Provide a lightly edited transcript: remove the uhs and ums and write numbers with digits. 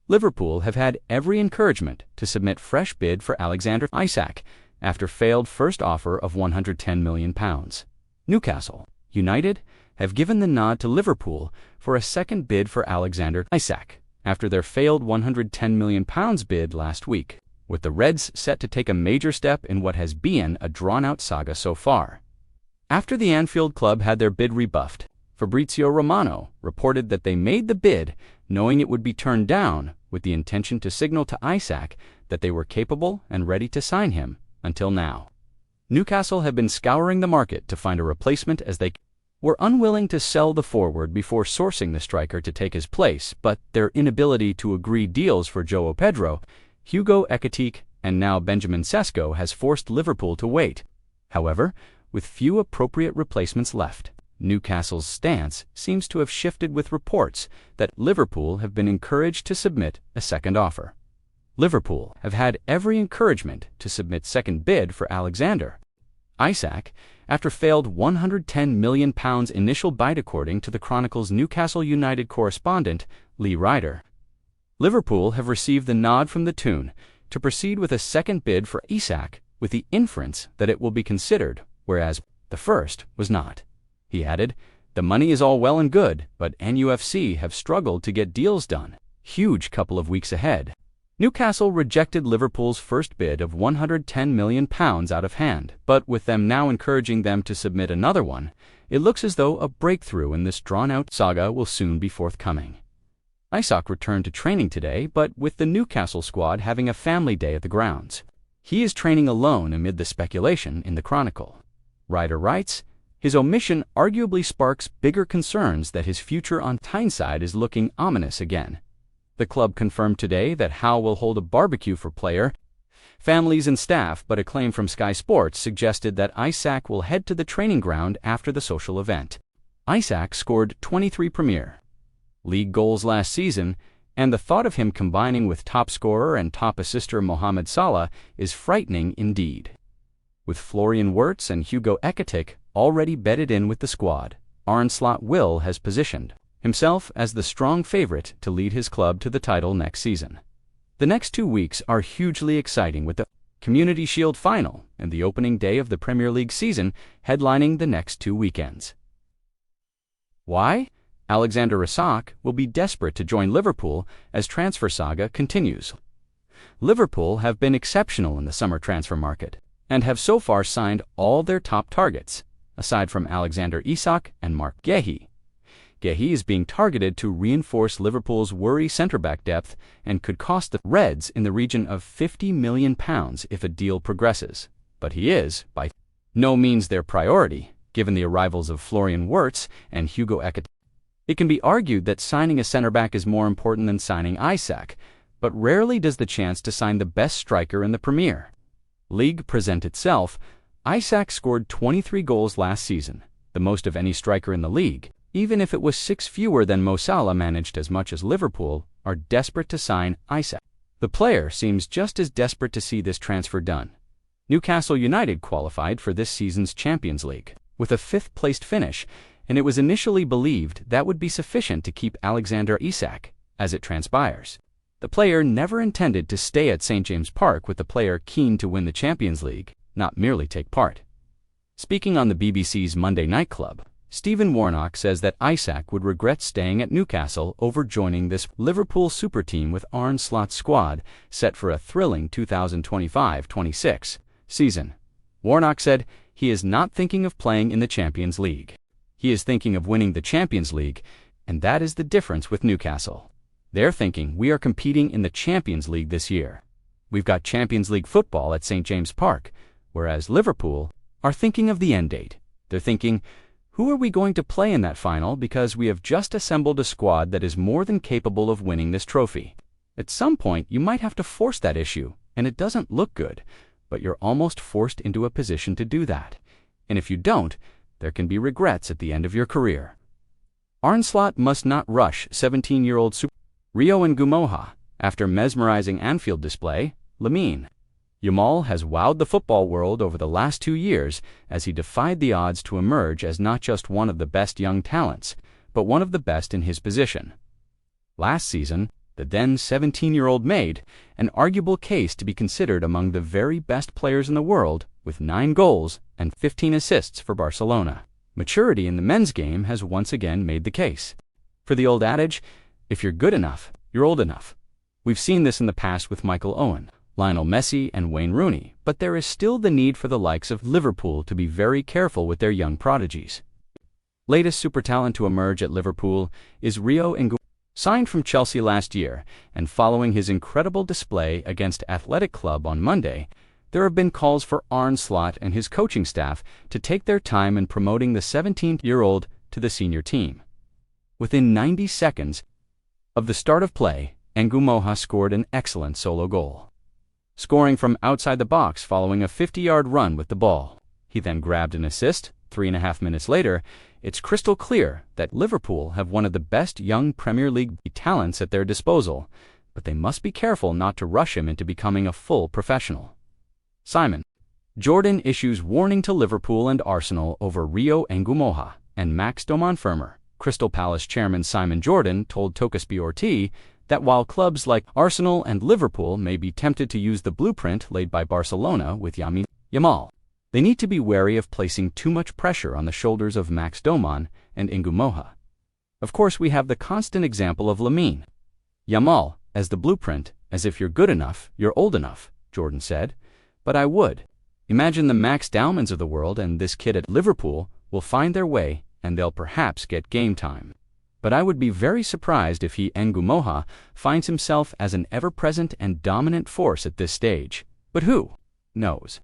Liverpool have had every encouragement to submit fresh bid for Alexander Isak after failed first offer of £110 million. Newcastle United have given the nod to Liverpool for a second bid for Alexander Isak after their failed £110 million bid last week, with the Reds set to take a major step in what has been a drawn-out saga so far. After the Anfield club had their bid rebuffed, Fabrizio Romano reported that they made the bid knowing it would be turned down with the intention to signal to Isak that they were capable and ready to sign him until now. Newcastle have been scouring the market to find a replacement as they were unwilling to sell the forward before sourcing the striker to take his place, but their inability to agree deals for Joao Pedro, Hugo Ekitike, and now Benjamin Sesko has forced Liverpool to wait. However, with few appropriate replacements left, Newcastle's stance seems to have shifted with reports that Liverpool have been encouraged to submit a second offer. Liverpool have had every encouragement to submit second bid for Alexander Isak after failed £110 million initial bid, according to the Chronicle's Newcastle United correspondent Lee Ryder. Liverpool have received the nod from the Toon to proceed with a second bid for Isak with the inference that it will be considered, whereas the first was not. He added, "The money is all well and good, but NUFC have struggled to get deals done. Huge couple of weeks ahead." Newcastle rejected Liverpool's first bid of £110 million out of hand, but with them now encouraging them to submit another one, it looks as though a breakthrough in this drawn-out saga will soon be forthcoming. Isak returned to training today, but with the Newcastle squad having a family day at the grounds. He is training alone amid the speculation in the Chronicle. Ryder writes, "His omission arguably sparks bigger concerns that his future on Tyneside is looking ominous again." The club confirmed today that Howe will hold a barbecue for player, families and staff, but a claim from Sky Sports suggested that Isak will head to the training ground after the social event. Isak scored 23 Premier League goals last season, and the thought of him combining with top scorer and top assister Mohamed Salah is frightening indeed. With Florian Wirtz and Hugo Ekitike already bedded in with the squad, Arne Slot Will has positioned himself as the strong favorite to lead his club to the title next season. The next 2 weeks are hugely exciting, with the Community Shield final and the opening day of the Premier League season headlining the next 2 weekends. Why? Alexander Isak will be desperate to join Liverpool as transfer saga continues. Liverpool have been exceptional in the summer transfer market and have so far signed all their top targets, aside from Alexander Isak and Mark Guéhi. Guéhi is being targeted to reinforce Liverpool's worry centre-back depth and could cost the Reds in the region of £50 million if a deal progresses. But he is, by no means, their priority, given the arrivals of Florian Wirtz and Hugo Ekitike. It can be argued that signing a centre-back is more important than signing Isak, but rarely does the chance to sign the best striker in the Premier League present itself. Isak scored 23 goals last season, the most of any striker in the league, even if it was 6 fewer than Mo Salah managed. As much as Liverpool are desperate to sign Isak, the player seems just as desperate to see this transfer done. Newcastle United qualified for this season's Champions League with a 5th-placed finish, and it was initially believed that would be sufficient to keep Alexander Isak. As it transpires, the player never intended to stay at St James Park, with the player keen to win the Champions League, not merely take part. Speaking on the BBC's Monday Night Club, Stephen Warnock says that Isak would regret staying at Newcastle over joining this Liverpool super team with Arne Slot's squad set for a thrilling 2025-26 season. Warnock said he is not thinking of playing in the Champions League. He is thinking of winning the Champions League, and that is the difference with Newcastle. They're thinking, we are competing in the Champions League this year. We've got Champions League football at St James Park, whereas Liverpool are thinking of the end date. They're thinking, who are we going to play in that final, because we have just assembled a squad that is more than capable of winning this trophy. At some point, you might have to force that issue, and it doesn't look good, but you're almost forced into a position to do that. And if you don't, there can be regrets at the end of your career. Arne Slot must not rush 17-year-old Super Rio Ngumoha after mesmerizing Anfield display. Lamine Yamal has wowed the football world over the last 2 years as he defied the odds to emerge as not just one of the best young talents, but one of the best in his position. Last season, The then 17-year-old made an arguable case to be considered among the very best players in the world, with 9 goals and 15 assists for Barcelona. Maturity in the men's game has once again made the case. For the old adage, if you're good enough, you're old enough. We've seen this in the past with Michael Owen, Lionel Messi, and Wayne Rooney, but there is still the need for the likes of Liverpool to be very careful with their young prodigies. Latest super talent to emerge at Liverpool is Rio Ekitike. Signed from Chelsea last year, and following his incredible display against Athletic Club on Monday, there have been calls for Arne Slot and his coaching staff to take their time in promoting the 17-year-old to the senior team. Within 90 seconds of the start of play, Moha scored an excellent solo goal, scoring from outside the box following a 50-yard run with the ball. He then grabbed an assist. 3.5 minutes later, it's crystal clear that Liverpool have one of the best young Premier League talents at their disposal, but they must be careful not to rush him into becoming a full professional. Simon Jordan issues warning to Liverpool and Arsenal over Rio Ekitike and Max Domanfirmer. Crystal Palace chairman Simon Jordan told Talksport that while clubs like Arsenal and Liverpool may be tempted to use the blueprint laid by Barcelona with Lamine Yamal, they need to be wary of placing too much pressure on the shoulders of Max Doman and Moha. Of course, we have the constant example of Lamine Yamal as the blueprint, as if you're good enough, you're old enough, Jordan said. But I would imagine the Max Daumans of the world and this kid at Liverpool will find their way and they'll perhaps get game time. But I would be very surprised if Moha finds himself as an ever-present and dominant force at this stage. But who knows?